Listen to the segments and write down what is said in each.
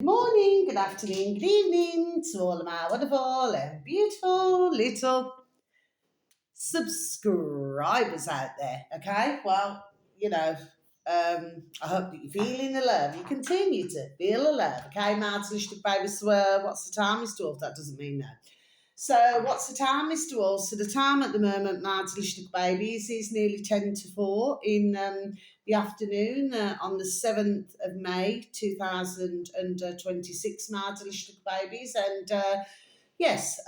morning, good afternoon, good evening to all of my wonderful and beautiful little subscribers out there. Okay, well, I hope that you're feeling the love. You continue to feel the love. Okay, Mads Lustig baby swear, what's the time, Mr. Wolf? That doesn't mean no. So, what's the time, Mr. Wolf? So, the time at the moment, Mads Lustig babies, is nearly 10 to 4 in the afternoon on the 7th of May 2026, Mads Lustig babies. And yes,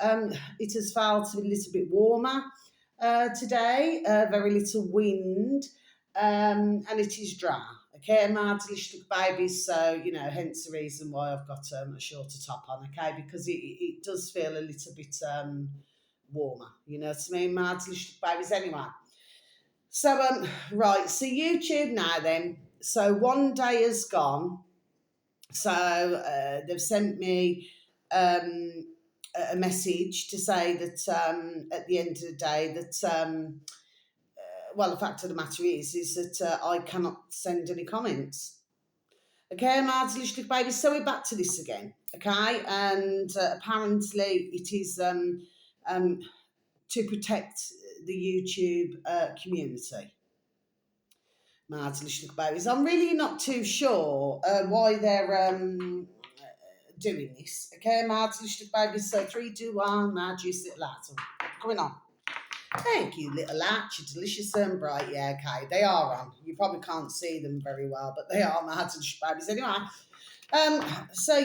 it has felt a little bit warmer today, very little wind, and it is dry. Okay, Maatlich babies, so hence the reason why I've got a shorter top on. Okay, because it does feel a little bit warmer. You know what I mean, Maatlich babies. Anyway, so right, so YouTube now then. So one day has gone. So they've sent me a message to say that at the end of the day that well, the fact of the matter is that I cannot send any comments. Okay, Marzlichtig baby. So we're back to this again. Okay, and apparently it is to protect the YouTube community. Marzlichtig babies. I'm really not too sure why they're doing this. Okay, Marzlichtig babies. So 3, 2, 1. Margie's little lads coming on. Thank you, little latch. You're delicious and bright. Yeah, okay. They are on. You probably can't see them very well, but they are my and babies anyway. So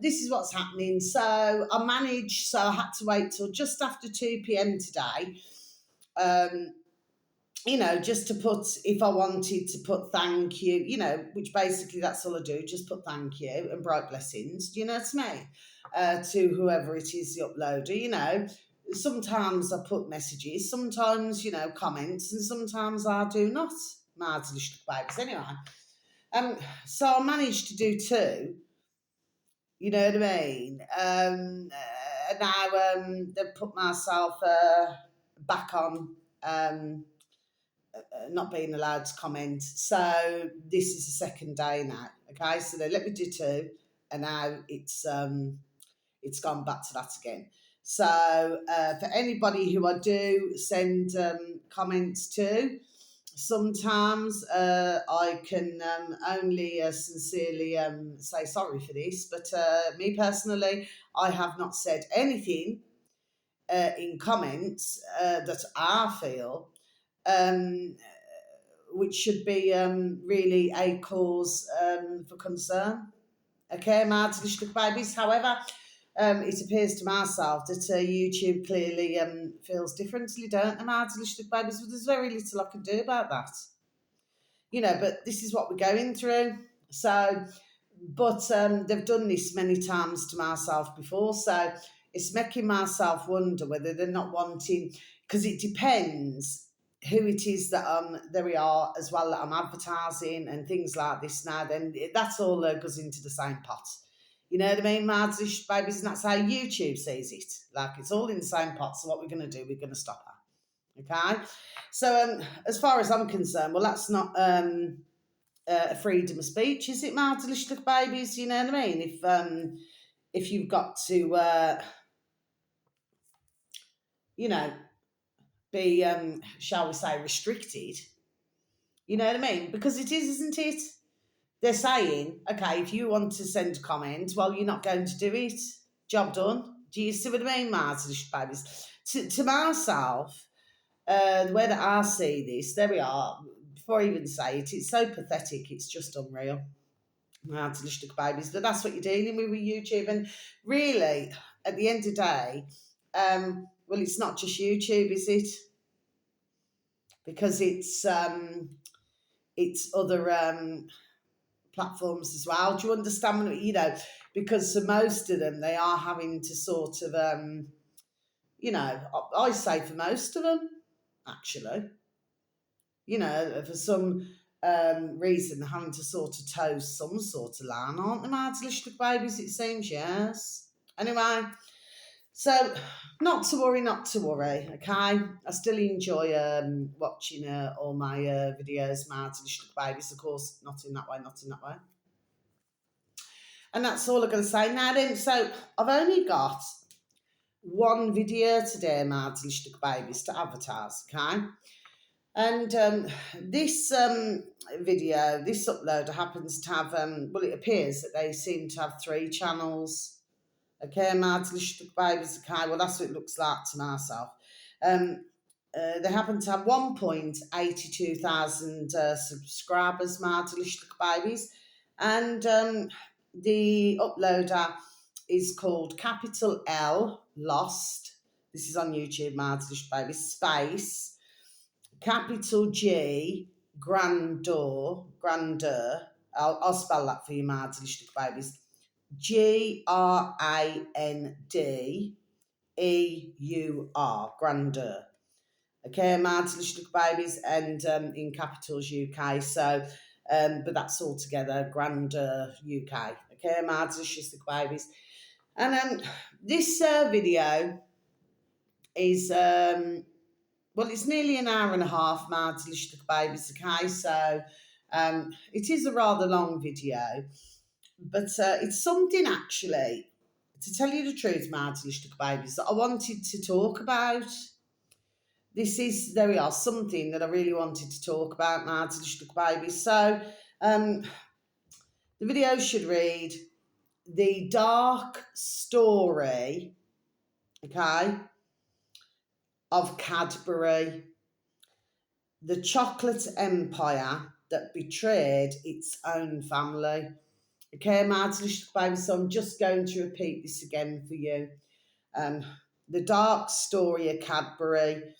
this is what's happening. So I managed, so I had to wait till just after 2 p.m. today. Just to put, if I wanted to put thank you, which basically that's all I do, just put thank you and bright blessings, do you know what I mean? To whoever it is, the uploader, Sometimes I put messages, sometimes, comments, and sometimes I do not. Babies. Anyway, so I managed to do 2, you know what I mean? Now they've put myself back on not being allowed to comment. So this is the second day now. Okay, so they let me do 2, and now it's gone back to that again. So for anybody who I do send comments to, sometimes I can only sincerely say sorry for this, but me personally, I have not said anything in comments that I feel which should be really a cause for concern. Okay, my delicious babies. However, it appears to myself that YouTube clearly feels differently, don't they, my delicious babies? But there's very little I can do about that. But this is what we're going through. So, but they've done this many times to myself before. So it's making myself wonder whether they're not wanting, because it depends who it is that there we are as well that I'm advertising and things like this now, then that's all goes into the same pot. You know what I mean, Marzish babies, and that's how YouTube sees it. Like it's all in the same pot. So what we're going to do, we're going to stop her. Okay. So as far as I'm concerned, well, that's not a freedom of speech, is it, Marzish babies? You know what I mean? If you've got to, be, shall we say, restricted. You know what I mean? Because it is, isn't it? They're saying, okay, if you want to send a comment, well, you're not going to do it. Job done. Do you see what I mean, Martin babies? To myself, the way that I see this, there we are. Before I even say it, it's so pathetic. It's just unreal. Martin babies, but that's what you're dealing with YouTube. And really, at the end of the day, well, it's not just YouTube, is it? Because it's other platforms as well. Do you understand? Because for most of them, they are having to sort of, I say for most of them, actually, for some reason, they're having to sort of toe some sort of line, aren't they, Martin babies? It seems, yes. Anyway. So, not to worry, okay? I still enjoy watching all my videos, my delicious babies, of course, not in that way. And that's all I'm going to say now then. So I've only got one video today, my little babies, to advertise, okay? And this video, this uploader happens to have, well, it appears that they seem to have 3 channels. Okay, my little babies, okay, well, that's what it looks like to myself. They happen to have 1.82 thousand subscribers, my little babies. And the uploader is called Capital L Lost. This is on YouTube, my little babies, space capital G grandeur. I'll spell that for you, my little babies. GRANDEUR, grandeur. Okay, my little babies, and in capitals UK. So, but that's all together, grandeur UK. Okay, my little babies. And this video is well, it's nearly an hour and a half, my little babies. Okay, so it is a rather long video, but it's something actually, to tell you the truth, my little babies, that I wanted to talk about. There we are, something that I really wanted to talk about, my little babies. So the video should read, the dark story, okay, of Cadbury, the chocolate empire that betrayed its own family. Okay, my little babies, so I'm just going to repeat this again for you. The dark story of Cadbury,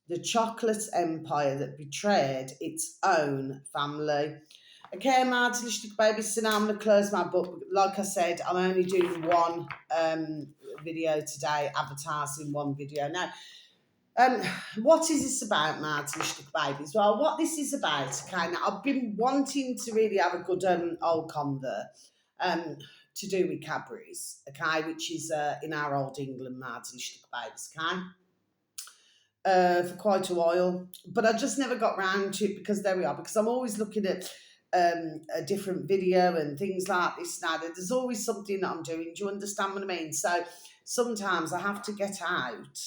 the chocolate empire that betrayed its own family. Okay, my little babies, so now I'm going to close my book. Like I said, I'm only doing one video today, advertising one video. Now, what is this about, my little babies? Well, what this is about, okay, now I've been wanting to really have a good old convo to do with Cadbury's, okay, which is in our old England, my little babies, okay? For quite a while, but I just never got round to it, because there we are, because I'm always looking at a different video and things like this now. There's always something that I'm doing. Do you understand what I mean? So sometimes I have to get out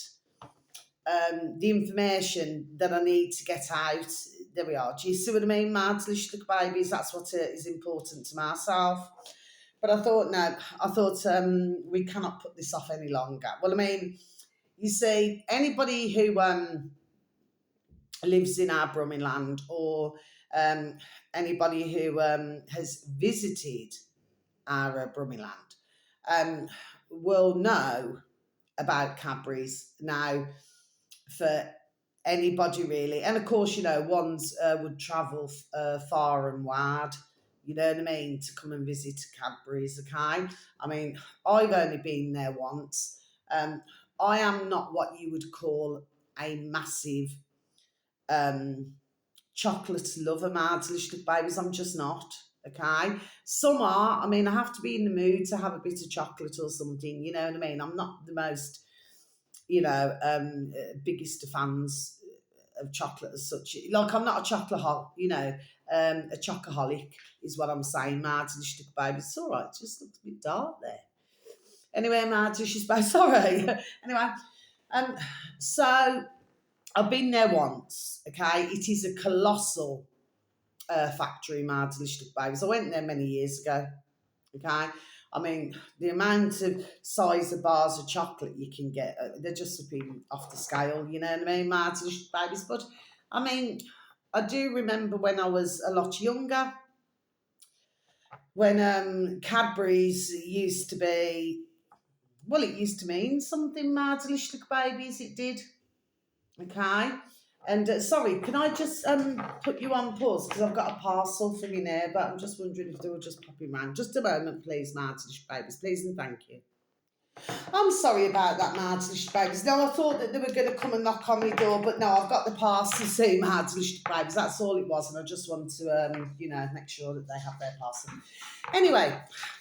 the information that I need to get out. There we are. Do you see what I mean, my little babies? That's what is important to myself. But I thought, no, we cannot put this off any longer. Well, I mean, you see, anybody who lives in our Brummie land, or anybody who has visited our Brummie land will know about Cadbury's now, for anybody really. And of course, you know, ones would travel far and wide, you know what I mean, to come and visit Cadbury's, okay? I mean, I've only been there once. I am not what you would call a massive chocolate lover, my little babies. I'm just not, okay? Some are. I mean, I have to be in the mood to have a bit of chocolate or something, you know what I mean? I'm not the most, you know, biggest of fans of chocolate as such. Like, I'm not a chocolate, you know, a chocoholic is what I'm saying, my little baby. It's all right, it just looks a bit dark there. Anyway, my little baby, sorry. Anyway, so I've been there once, okay? It is a colossal factory, my little babies. I went there many years ago, okay? I mean, the amount of size of bars of chocolate you can get, they're just been off the scale, you know what I mean, my little babies? But, I mean, I do remember when I was a lot younger, when Cadbury's used to be, well, it used to mean something, my little babies, it did, okay? And sorry, can I just put you on pause, because I've got a parcel from you now, but I'm just wondering if they were just popping round. Just a moment, please, my little babies, please and thank you. I'm sorry about that, my little babies. No, I thought that they were going to come and knock on my door, but no, I've got the parcel soon, my little babies. That's all it was, and I just want to, you know, make sure that they have their parcel. Anyway,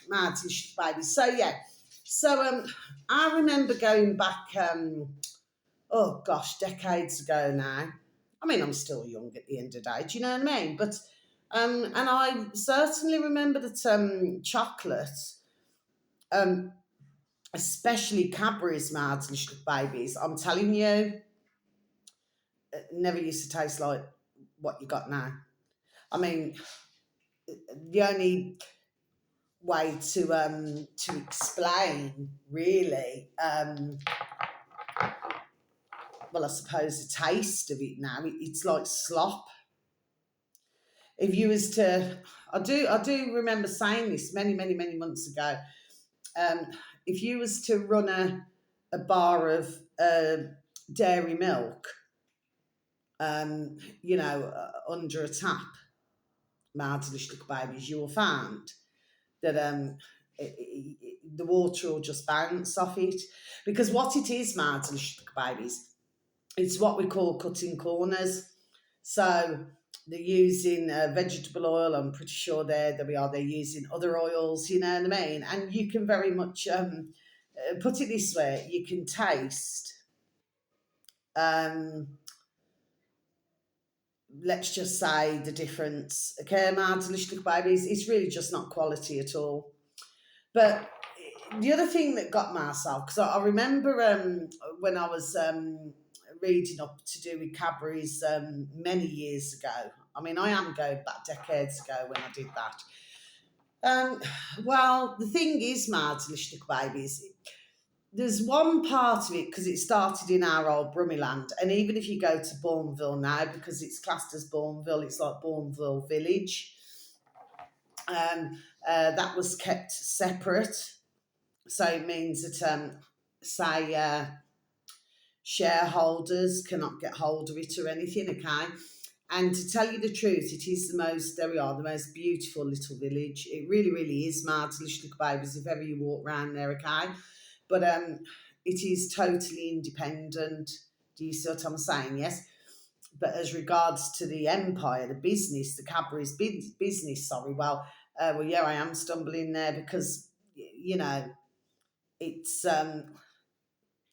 my little babies. So yeah, so I remember going back. Oh gosh, decades ago now. I mean, I'm still young at the end of the day, do you know what I mean? But and I certainly remember that chocolate Um, Especially Cadbury's Marzlischlik babies. I'm telling you, it never used to taste like what you got now. I mean, the only way to explain really, well, I suppose the taste of it now, it's like slop. If you was to, I do remember saying this many months ago. Um, if you was to run a bar of dairy milk, under a tap, Marzlischlik babies, you will find that the water will just bounce off it. Because what it is, Marzlischlik babies, it's what we call cutting corners. So they're using vegetable oil. I'm pretty sure there we are. They're using other oils. You know what I mean? And you can very much put it this way: you can taste. Um, let's just say the difference. Okay, Marzlischlik babies. It's really just not quality at all. But the other thing that got myself, because I remember when I was reading up to do with Cadbury's many years ago. I mean, I am going back decades ago when I did that. Um, well, the thing is, Marzlischlik babies, there's one part of it because it started in our old Brummyland, and even if you go to Bourneville now, because it's classed as Bourneville, it's like Bourneville Village. That was kept separate, so it means that say shareholders cannot get hold of it or anything. Okay, and to tell you the truth, it is the most, there we are, the most beautiful little village. It really is, Marzlischlik babies, if ever you walk around there. Okay, but it is totally independent. Do you see what I'm saying? Yes. But as regards to the empire, the business, the Cadbury's business, sorry, well, yeah, I am stumbling there because it's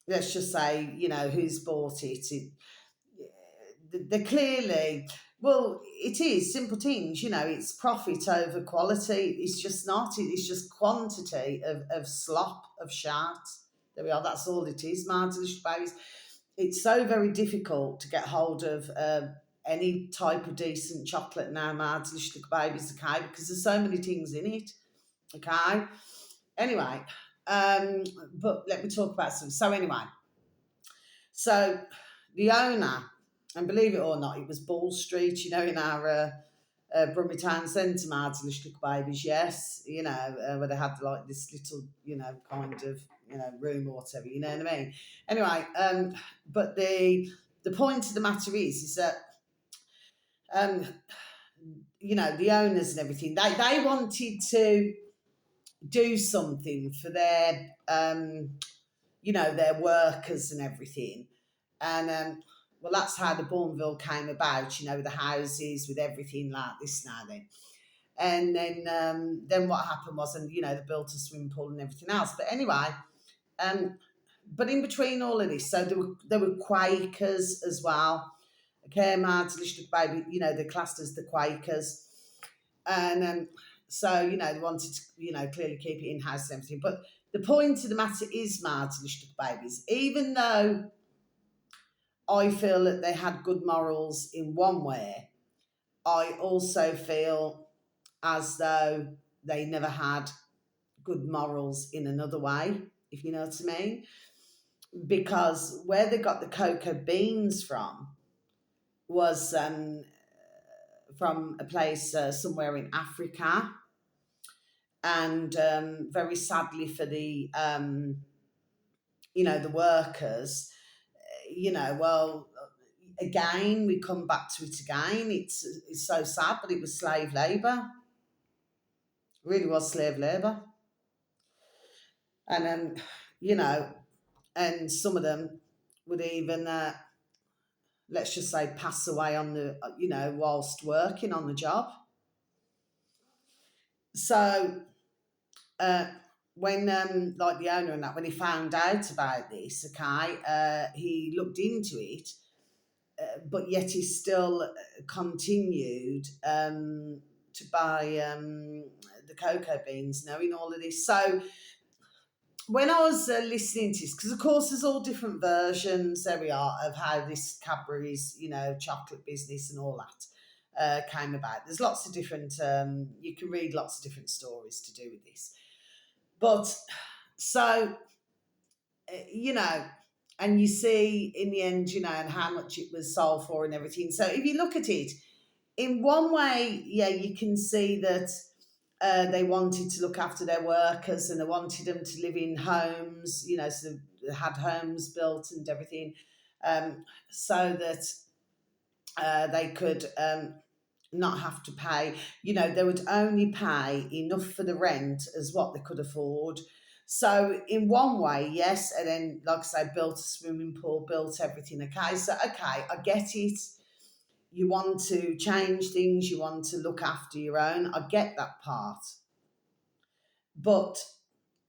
let's just say, who's bought it. They're clearly, well, it is simple things. It's profit over quality. It's just not. It's just quantity of slop, of shart. There we are. That's all it is, Martinish babies. It's so very difficult to get hold of any type of decent chocolate now, Martinish babies, okay, because there's so many things in it, okay. Anyway, but let me talk about some. So anyway, so the owner, and believe it or not, it was Ball Street, in our Brummie Town Centre, Martin babies, yes, where they had like this little, kind of, room or whatever, you know what I mean? Anyway, but the point of the matter is that, um, the owners and everything, they wanted to do something for their workers and everything. And well, that's how the Bourneville came about, with the houses, with everything like this now then. And then what happened was, and they built a swimming pool and everything else. But anyway, um, but in between all of this, so there were Quakers as well. Okay, Martin baby, they're classed as the Quakers, and so they wanted to, clearly keep it in house and everything. But the point of the matter is, Martin babies, even though I feel that they had good morals in one way, I also feel as though they never had good morals in another way, if you know what I mean. Because where they got the cocoa beans was from a place somewhere in Africa. And very sadly for the workers, well, again, we come back to it again. It's so sad, but it was slave labour. It really was slave labour. And you know, and some of them would even, let's just say, pass away on the, whilst working on the job. So uh, when, like the owner and that, when he found out about this, okay, he looked into it, but yet he still continued to buy the cocoa beans, knowing all of this. So when I was listening to this, because of course there's all different versions, there we are, of how this Cadbury's, chocolate business and all that came about. There's lots of different, you can read lots of different stories to do with this. But so, you know, and you see in the end, and how much it was sold for and everything. So if you look at it, in one way, yeah, you can see that they wanted to look after their workers and they wanted them to live in homes, so they had homes built and everything, so that they could not have to pay. They would only pay enough for the rent as what they could afford. So in one way, yes, and then like I say, built a swimming pool, built everything. Okay, so okay, I get it. You want to change things, you want to look after your own. I get that part. But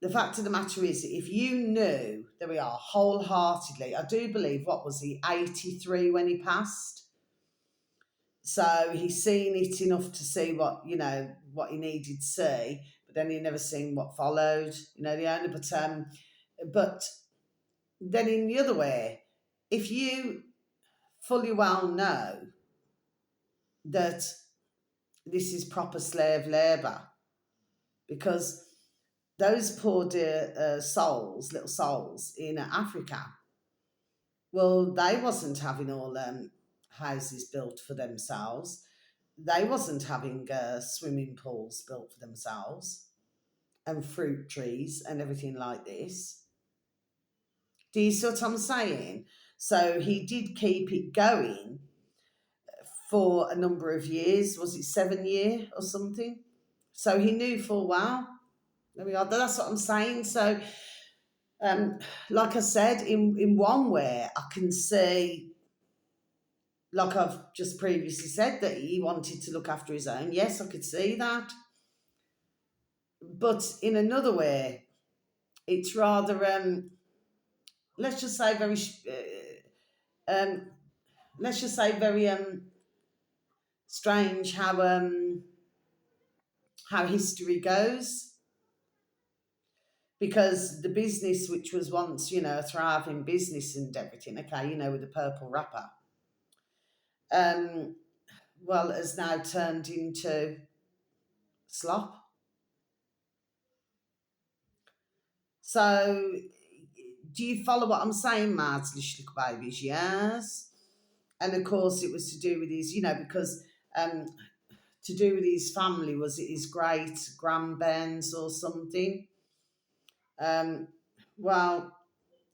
the fact of the matter is, if you knew, there we are, wholeheartedly, I do believe, what was he, 83 when he passed? So he's seen it enough to see what he needed to see, but then he never seen what followed, the owner. But then in the other way, if you fully well know that this is proper slave labour, because those poor dear souls, little souls in Africa, well, they wasn't having all houses built for themselves. They wasn't having swimming pools built for themselves and fruit trees and everything like this. Do you see what I'm saying? So he did keep it going for a number of years. Was it 7 years or something? So he knew full well. There we are. That's what I'm saying. So, um, like I said, in one way, I can see, like I've just previously said, that he wanted to look after his own. Yes, I could see that. But in another way, it's rather, let's just say, um, let's just say very strange how history goes, because the business which was once a thriving business and everything, okay, with the purple wrapper, um well, has now turned into slop. So do you follow what I'm saying, Mads, little babies? Yes. And of course it was to do with his, because um to do with his family, was it his great grandparents or something? um well,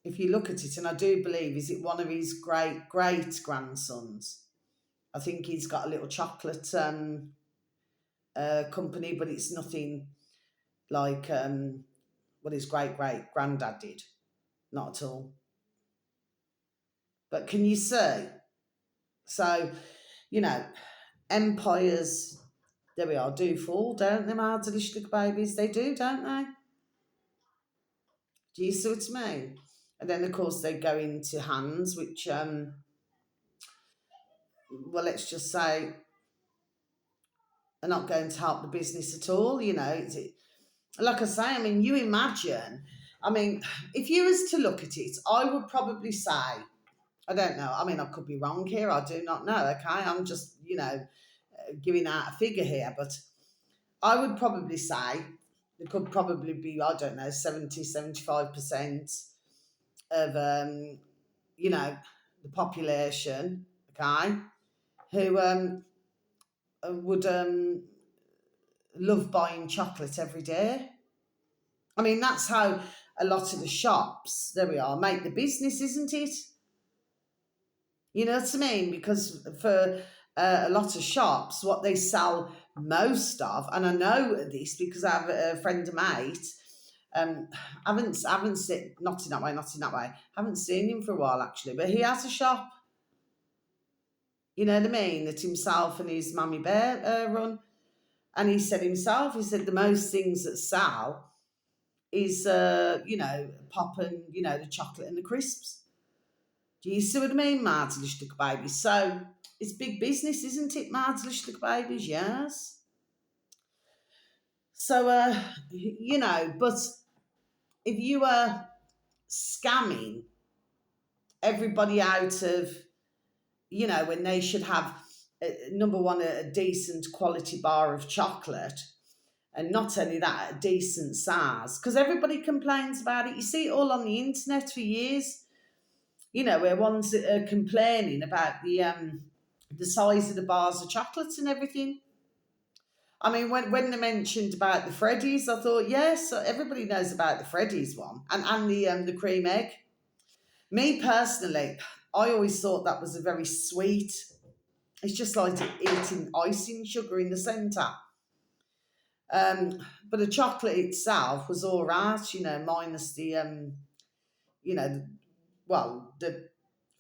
if you look at it, and I do believe, is it one of his great great grandsons? I think he's got a little chocolate company, but it's nothing like what his great great granddad did. Not at all. But can you see? So, you know, empires, there we are, do fall, don't they, my delicious little babies? They do, don't they? Do you see what I mean? And then, of course, they go into hands, which, well, let's just say, are not going to help the business at all. Like I say, I mean, you imagine, I mean, if you was to look at it, I would probably say, I don't know, I mean, I could be wrong here, I do not know, okay? I'm just, giving out a figure here, but I would probably say there could probably be, I don't know, 70, 75% of, the population, okay, who would love buying chocolate every day. I mean, that's how a lot of the shops, there we are, make the business, isn't it? You know what I mean? Because for a lot of shops, what they sell most of, and I know this because I have a friend of mate. I haven't seen, not in that way. Haven't seen him for a while actually, but he has a shop. You know what I mean? That himself and his mummy bear run. And he said himself, he said the most things that sell is, pop and, the chocolate and the crisps. Do you see what I mean, Martin little babies? So it's big business, isn't it, Martin little babies? Yes. So, but if you were scamming everybody out of, when they should have, number one, a decent quality bar of chocolate, and not only that, a decent size, because everybody complains about it. You see it all on the internet for years, where ones that are complaining about the size of the bars of chocolates and everything. I mean, when they mentioned about the Freddies, I thought, yes, everybody knows about the Freddies one, and the cream egg. Me personally, I always thought that was a very sweet. It's just like eating icing sugar in the centre. Um, but the chocolate itself was all right, minus the you know, the, the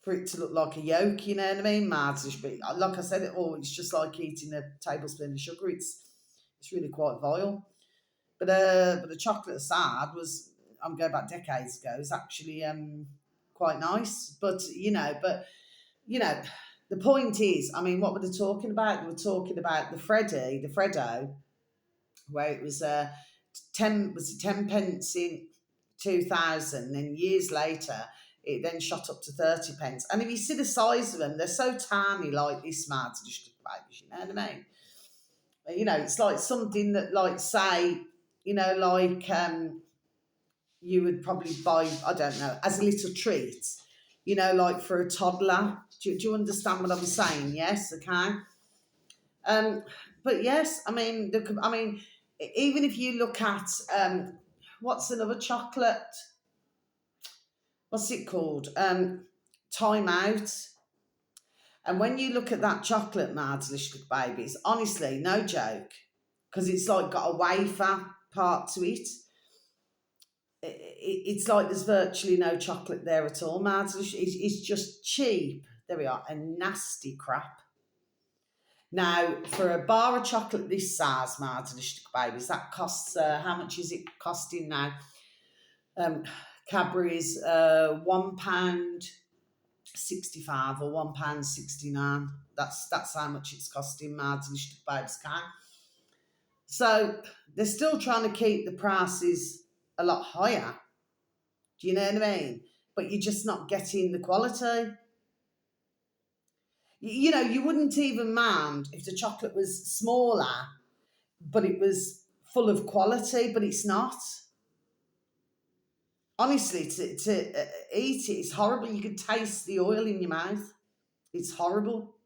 for it to look like a yolk, you know what I mean? Martish, but like I said, it's just like eating a tablespoon of sugar. It's really quite vile. But the chocolate aside was, I'm going back decades ago, is actually quite nice. You know, the point is, I mean, what were they talking about? They were talking about the Freddo, where it was 10 pence in 2000, and years later it then shot up to 30 pence. And if you see the size of them, they're so tiny, like this mad district babies, you know what I mean? It's like something that, like, say, like you would probably buy, I don't know, as a little treat, like for a toddler. Do you understand what I'm saying? Yes, okay. Um, but yes, I mean, even if you look at what's another chocolate? What's it called? Time Out. And when you look at that chocolate, Mads babies, honestly, no joke, because it's like got a wafer part to it. It's like there's virtually no chocolate there at all, Mads. It's just cheap. There we are, a nasty crap. Now, for a bar of chocolate this size, Martin babies, that costs, how much is it costing now? Um, Cadbury's £1.65 or £1.69. That's how much it's costing, Martin babies can. So they're still trying to keep the prices a lot higher. Do you know what I mean? But you're just not getting the quality. You wouldn't even mind if the chocolate was smaller, but it was full of quality, but it's not. Honestly, to eat it is horrible. You could taste the oil in your mouth. It's horrible.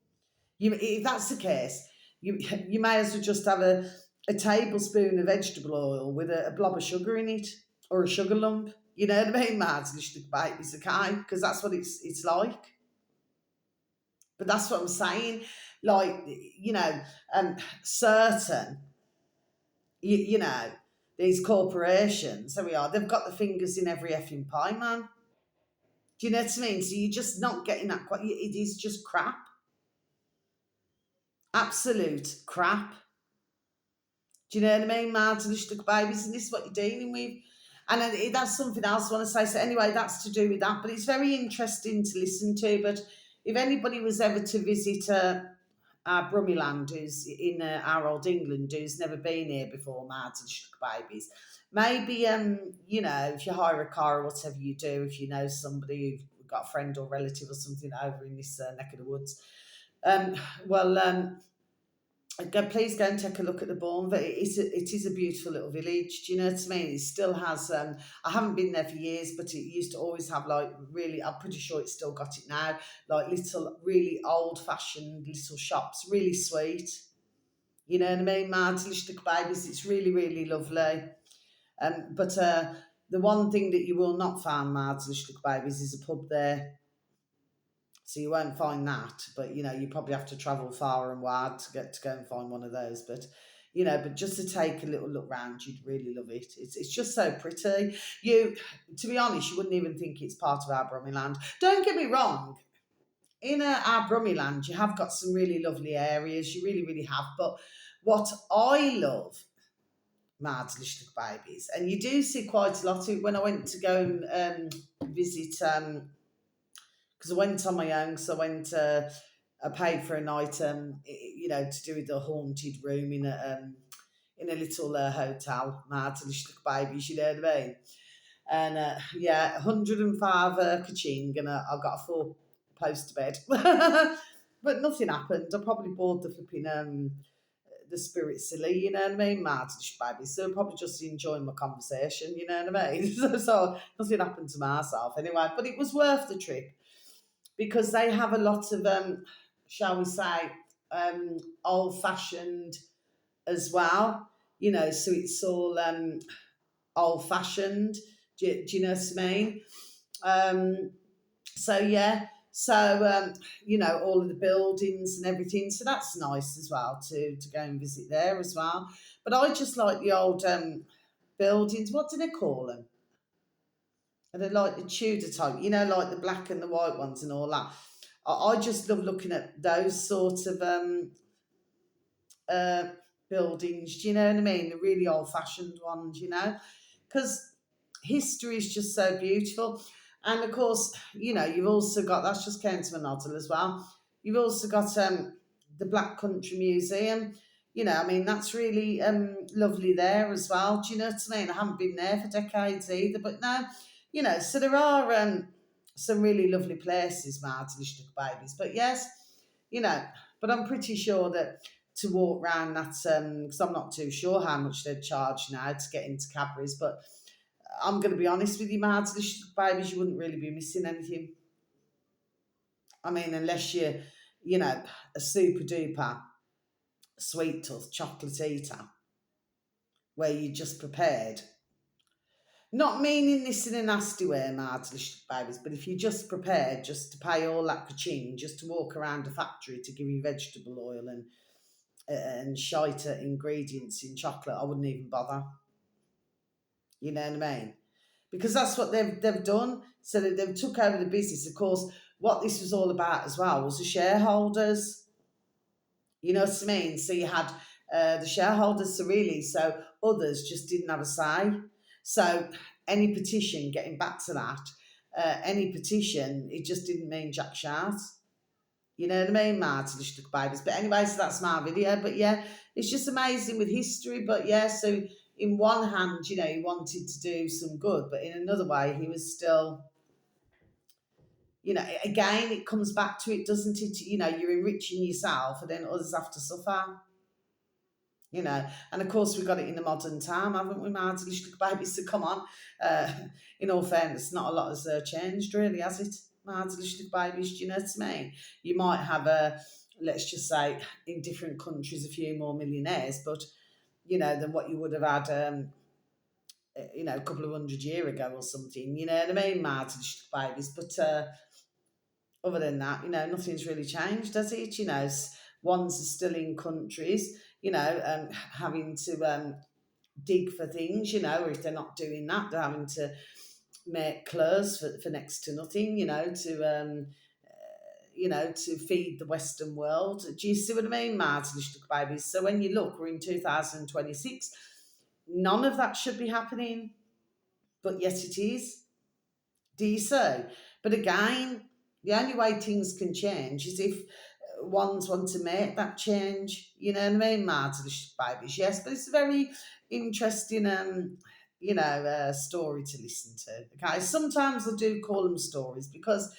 If that's the case, you may as well just have a tablespoon of vegetable oil with a blob of sugar in it, or a sugar lump. You know what I mean, Mads? It's okay, because that's what it's like. But that's what I'm saying. Like, certain, you know, these corporations, there we are, they've got the fingers in every effing pie, man. Do you know what I mean? So you're just not getting that quite, it is just crap. Absolute crap. Do you know what I mean, Martin? Babies, and this is what you're dealing with. And that's something else I want to say. So anyway, that's to do with that. But it's very interesting to listen to. But if anybody was ever to visit our Brummyland, who's in our old England, who's never been here before, Martin babies, maybe if you hire a car or whatever you do, if you know somebody who's got a friend or relative or something over in this neck of the woods, um, well. Please go and take a look at the Bournemouth. It is a beautiful little village. Do you know what I mean? It still has. I haven't been there for years, but it used to always have, like, really. I'm pretty sure it's still got it now. Like little, really old-fashioned little shops, really sweet. You know what I mean? Marzlichtig babies. It's really, really lovely. But the one thing that you will not find, Marzlichtig babies, is a pub there. So you won't find that, but you probably have to travel far and wide to go and find one of those. But but just to take a little look round, you'd really love it. It's just so pretty. To be honest, you wouldn't even think it's part of our Brummyland. Don't get me wrong. In our Brummyland, you have got some really lovely areas. You really, really have. But what I love, Mads Lichtlich babies, and you do see quite a lot of it when I went to go and visit. Because I went on my own. So I went. I paid for a night, to do with the haunted room in a little hotel. Mad to the babies, you know what I mean? And yeah, 105 kaching, and I got a full post to bed. But nothing happened. I probably bored the flipping the spirit silly, you know what I mean? Martish baby. So probably just enjoying my conversation, you know what I mean? So nothing happened to myself anyway. But it was worth the trip because they have a lot of shall we say, um, old fashioned as well. You know, so it's all old fashioned. Do you know what I mean? Um, so yeah, so you know, all of the buildings and everything. So that's nice as well to go and visit there as well. But I just like the old buildings. What do they call them? And they like the Tudor type, you know, like the black and the white ones and all that. I just love looking at those sorts of uh, buildings. Do you know what I mean? The really old fashioned ones, you know, because history is just so beautiful. And of course, you know, you've also got that's just came to my noddle as well. You've also got the Black Country Museum. You know, I mean, that's really lovely there as well. Do you know what I mean? I haven't been there for decades either, but no, you know, so there are some really lovely places, Martin, babies. But yes, you know, but I'm pretty sure that to walk around that because I'm not too sure how much they'd charge now to get into Cadbury's, but I'm going to be honest with you, Martin, babies, you wouldn't really be missing anything. I mean, unless you're, you know, a super duper sweet tooth chocolate eater where you're just prepared. Not meaning this in a nasty way, Martin, babies, but if you're just prepared just to pay all that kaching just to walk around a factory to give you vegetable oil and shite ingredients in chocolate, I wouldn't even bother. You know what I mean? Because that's what they've done. So they've took over the business. Of course, what this was all about as well was the shareholders. You know what I mean? So you had the shareholders, so really, so others just didn't have a say. So any petition, getting back to that, any petition, it just didn't mean jack shart. You know what I mean, Martin? The Stuck Babies. But anyway, so that's my video. But yeah, it's just amazing with history. But yeah, so in one hand, you know, he wanted to do some good, but in another way, he was still, you know, again, it comes back to it, doesn't it? You know, you're enriching yourself and then others have to suffer, you know. And of course, we've got it in the modern time, haven't we, Martin? The Stuck Babies. So come on. Uh, in all fairness, not a lot has changed, really, has it? Martin, the Stuck Babies, do you know what I mean? You might have a, let's just say, in different countries, a few more millionaires, but you know, than what you would have had, you know, a couple of 100 years ago or something. You know what I mean, Martin babies. But other than that, you know, nothing's really changed, does it? You know, ones are still in countries, you know, having to dig for things, you know, or if they're not doing that, they're having to make clothes for next to nothing, you know, to feed the Western world. Do you see what I mean, Martin babies? So when you look, we're in 2026. None of that should be happening, but yet it is. Do you see? But again, the only way things can change is if ones want to make that change. You know what I mean, Martin? Babies, yes, but it's a very interesting, story to listen to. Okay, sometimes I do call them stories because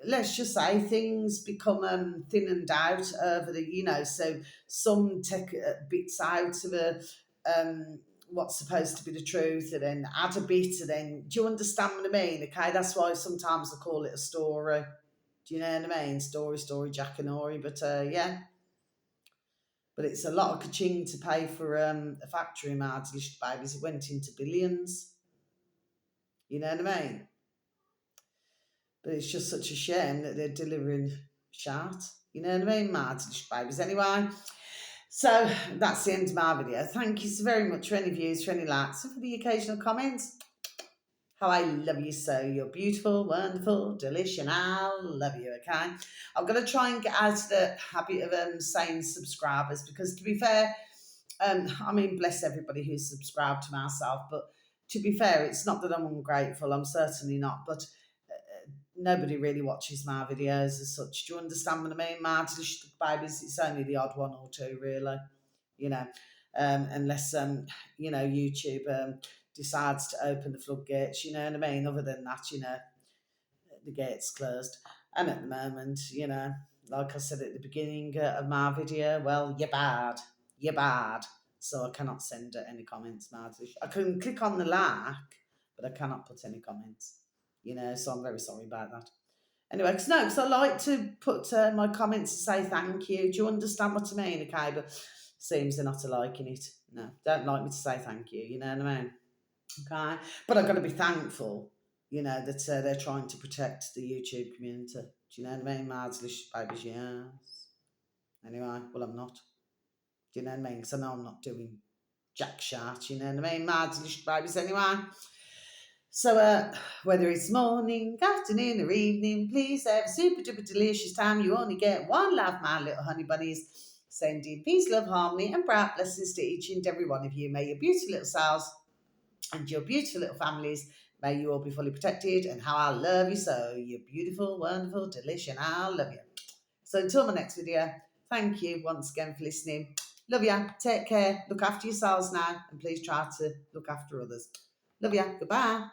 let's just say things become thinned out over the, you know, so some take bits out of a what's supposed to be the truth and then add a bit and then, do you understand what I mean? Okay, that's why sometimes I call it a story. Do you know what I mean? Story, Jack and Ori. But yeah, but it's a lot of kaching to pay for a factory, Martin babies. It went into billions. You know what I mean? But it's just such a shame that they're delivering shart. You know what I mean, Martin babies. Anyway, so that's the end of my video. Thank you so very much for any views, for any likes, and for the occasional comments. How I love you so. You're beautiful, wonderful, delicious, and I love you, okay? I'm going to try and get out of the habit of saying subscribers because, to be fair, I mean, bless everybody who's subscribed to myself, but to be fair, it's not that I'm ungrateful. I'm certainly not, but nobody really watches my videos as such. Do you understand what I mean? My babies, it's only the odd one or two, really, you know, unless, you know, YouTube decides to open the floodgates, you know what I mean? Other than that, the gate's closed. And at the moment, like I said at the beginning of my video, well, you're bad. You're bad. So I cannot send her any comments, Marty. I can click on the like, but I cannot put any comments, so I'm very sorry about that. Anyway, because I like to put my comments to say thank you. Do you understand what I mean? Okay, but seems they're not liking it. No, don't like me to say thank you. You know what I mean? Okay, but I've got to be thankful. That they're trying to protect the YouTube community. Do you know what I mean? Mads, babies, yes. Anyway, well, I'm not. Do you know what I mean? Because I know I'm not doing jack shot. You know what I mean? Mads, babies, anyway. So, whether it's morning, afternoon, or evening, please have a super duper delicious time. You only get one life, my little honey bunnies. Sending peace, love, harmony, and bright blessings to each and every one of you. May your beautiful little selves and your beautiful little families, may you all be fully protected. And how I love you so. You're beautiful, wonderful, delicious, and I love you. So, until my next video, thank you once again for listening. Love ya. Take care. Look after yourselves now, and please try to look after others. Love ya. Goodbye.